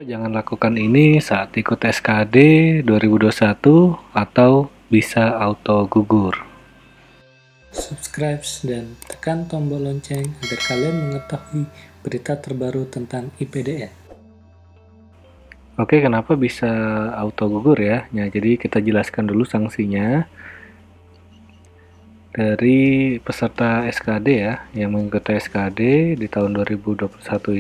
Jangan lakukan ini saat ikut SKD 2021 atau bisa auto gugur. Subscribe dan tekan tombol lonceng agar kalian mengetahui berita terbaru tentang IPDN. Oke, kenapa bisa auto gugur ya? Nah, jadi kita jelaskan dulu sanksinya dari peserta SKD ya, yang mengikuti SKD di tahun 2021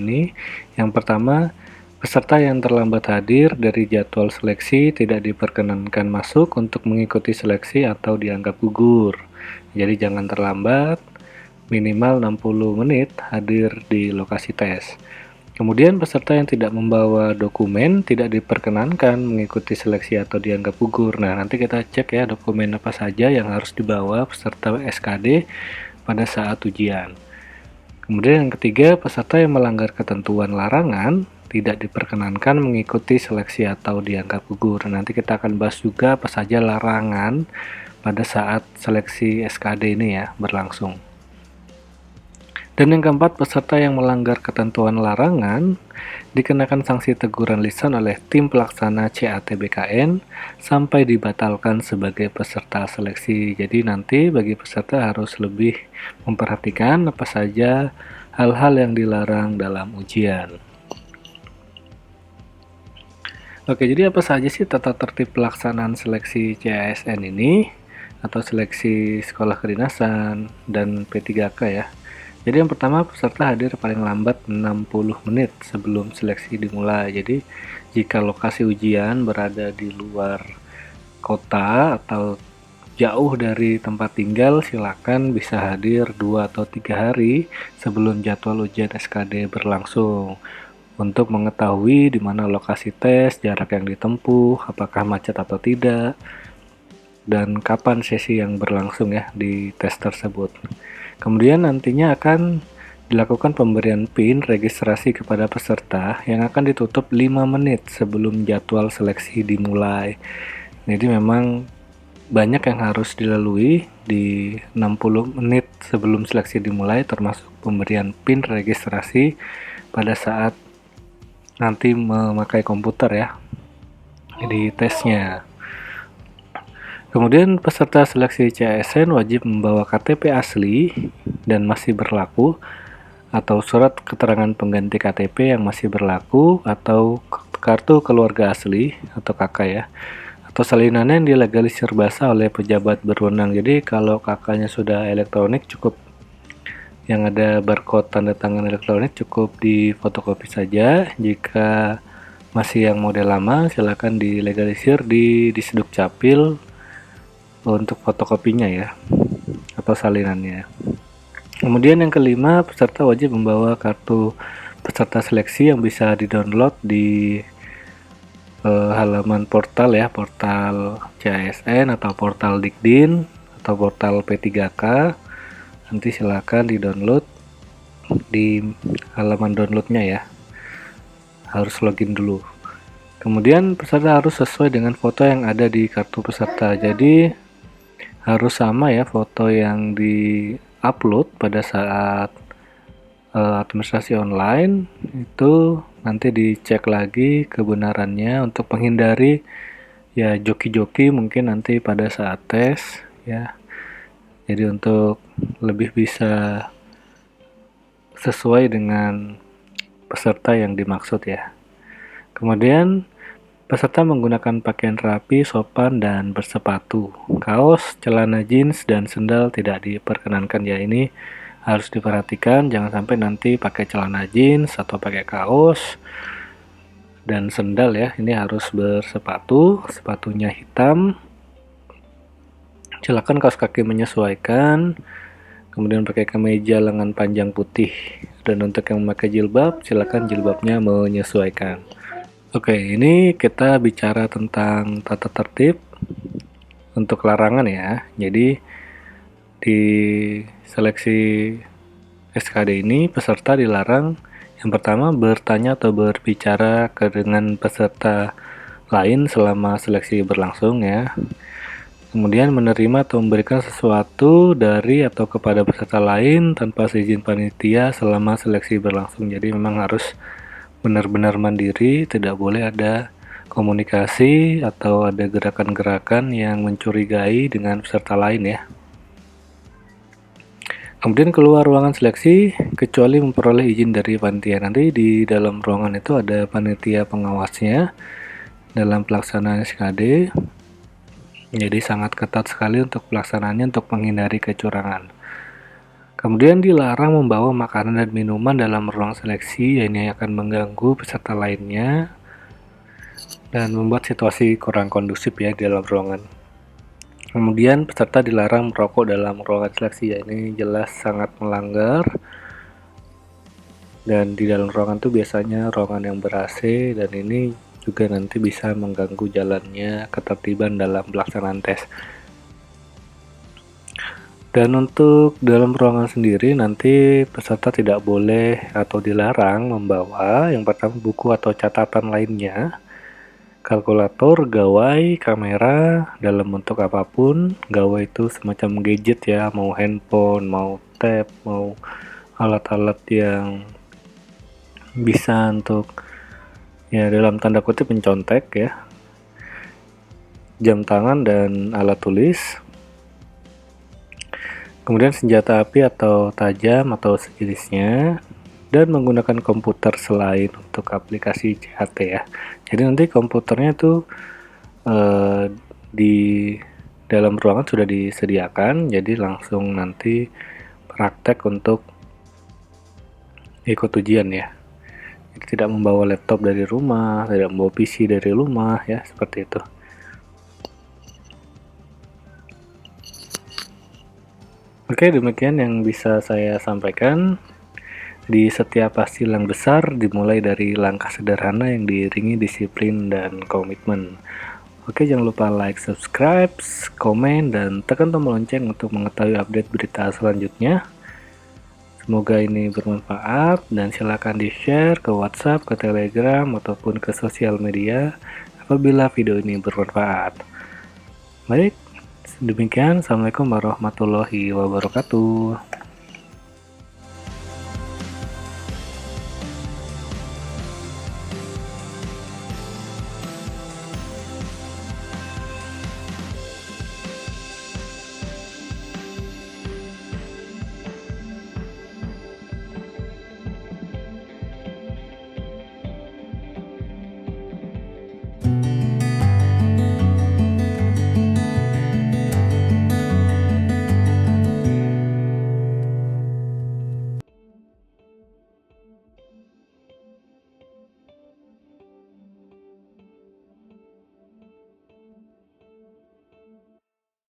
ini. Yang pertama, peserta yang terlambat hadir dari jadwal seleksi tidak diperkenankan masuk untuk mengikuti seleksi atau dianggap gugur. Jadi jangan terlambat, minimal 60 menit hadir di lokasi tes. Kemudian peserta yang tidak membawa dokumen tidak diperkenankan mengikuti seleksi atau dianggap gugur. Nah, nanti kita cek ya dokumen apa saja yang harus dibawa peserta SKD pada saat ujian. Kemudian yang ketiga, peserta yang melanggar ketentuan larangan tidak diperkenankan mengikuti seleksi atau dianggap gugur. Nanti kita akan bahas juga apa saja larangan pada saat seleksi SKD ini ya berlangsung. Dan yang keempat, peserta yang melanggar ketentuan larangan dikenakan sanksi teguran lisan oleh tim pelaksana CATBKN sampai dibatalkan sebagai peserta seleksi. Jadi nanti bagi peserta harus lebih memperhatikan apa saja hal-hal yang dilarang dalam ujian. Oke, jadi apa saja sih tata tertib pelaksanaan seleksi CASN ini atau seleksi sekolah kedinasan dan P3K ya? Jadi yang pertama, peserta hadir paling lambat 60 menit sebelum seleksi dimulai. Jadi jika lokasi ujian berada di luar kota atau jauh dari tempat tinggal, silakan bisa hadir 2 atau 3 hari sebelum jadwal ujian SKD berlangsung untuk mengetahui di mana lokasi tes, jarak yang ditempuh, apakah macet atau tidak, dan kapan sesi yang berlangsung ya di tes tersebut. Kemudian nantinya akan dilakukan pemberian PIN registrasi kepada peserta yang akan ditutup 5 menit sebelum jadwal seleksi dimulai. Jadi memang banyak yang harus dilalui di 60 menit sebelum seleksi dimulai, termasuk pemberian PIN registrasi pada saat nanti memakai komputer ya di tesnya. Kemudian peserta seleksi CASN wajib membawa KTP asli dan masih berlaku atau surat keterangan pengganti KTP yang masih berlaku atau kartu keluarga asli atau KK ya, atau salinannya yang dilegalisir basah oleh pejabat berwenang. Jadi kalau KK-nya sudah elektronik, cukup yang ada barcode tanda tangan elektronik cukup di fotokopi saja. Jika masih yang model lama, silakan dilegalisir di Disduk Capil untuk fotokopinya ya, atau salinannya. Kemudian yang kelima, peserta wajib membawa kartu peserta seleksi yang bisa di-download di halaman portal ya, portal CASN atau portal Dikdin atau portal P3K. Nanti silakan di-download di halaman downloadnya ya. Harus login dulu. Kemudian peserta harus sesuai dengan foto yang ada di kartu peserta. Jadi harus sama ya foto yang di-upload pada saat administrasi online. Itu nanti dicek lagi kebenarannya untuk menghindari ya joki-joki mungkin nanti pada saat tes ya. Jadi untuk lebih bisa sesuai dengan peserta yang dimaksud ya. Kemudian peserta menggunakan pakaian rapi, sopan, dan bersepatu. Kaos, celana jeans, dan sendal tidak diperkenankan ya. Ini harus diperhatikan, jangan sampai nanti pakai celana jeans atau pakai kaos dan sendal ya. Ini harus bersepatu, sepatunya hitam. Silakan kaos kaki menyesuaikan. Kemudian pakai kemeja lengan panjang putih. Dan untuk yang memakai jilbab, silakan jilbabnya menyesuaikan. Oke, ini kita bicara tentang tata tertib untuk larangan ya. Jadi di seleksi SKD ini peserta dilarang yang pertama bertanya atau berbicara dengan peserta lain selama seleksi berlangsung ya. Kemudian menerima atau memberikan sesuatu dari atau kepada peserta lain tanpa seizin panitia selama seleksi berlangsung. Jadi memang harus benar-benar mandiri, tidak boleh ada komunikasi atau ada gerakan-gerakan yang mencurigai dengan peserta lain ya. Kemudian keluar ruangan seleksi kecuali memperoleh izin dari panitia. Nanti di dalam ruangan itu ada panitia pengawasnya dalam pelaksanaan SKD. Jadi sangat ketat sekali untuk pelaksanaannya untuk menghindari kecurangan. Kemudian dilarang membawa makanan dan minuman dalam ruang seleksi, ini akan mengganggu peserta lainnya dan membuat situasi kurang kondusif ya di dalam ruangan. Kemudian peserta dilarang merokok dalam ruangan seleksi, ya ini jelas sangat melanggar. Dan di dalam ruangan itu biasanya ruangan yang ber-AC, dan ini juga nanti bisa mengganggu jalannya ketertiban dalam pelaksanaan tes. Dan untuk dalam ruangan sendiri nanti peserta tidak boleh atau dilarang membawa yang pertama buku atau catatan lainnya, kalkulator, gawai, kamera dalam bentuk apapun. Gawai itu semacam gadget ya, mau handphone, mau tab, mau alat-alat yang bisa untuk ya dalam tanda kutip mencontek ya, jam tangan dan alat tulis. Kemudian senjata api atau tajam atau sejenisnya, dan menggunakan komputer selain untuk aplikasi CHT ya. Jadi nanti komputernya tuh di dalam ruangan sudah disediakan, jadi langsung nanti praktek untuk ikut ujian ya. Jadi tidak membawa laptop dari rumah, tidak membawa PC dari rumah ya, seperti itu. Oke, demikian yang bisa saya sampaikan. Di setiap hasil yang besar dimulai dari langkah sederhana yang diiringi disiplin dan komitmen. Oke, jangan lupa like, subscribe, komen, dan tekan tombol lonceng untuk mengetahui update berita selanjutnya. Semoga ini bermanfaat, dan silakan di-share ke WhatsApp, ke Telegram, ataupun ke sosial media apabila video ini bermanfaat. Baik, demikian. Assalamualaikum warahmatullahi wabarakatuh.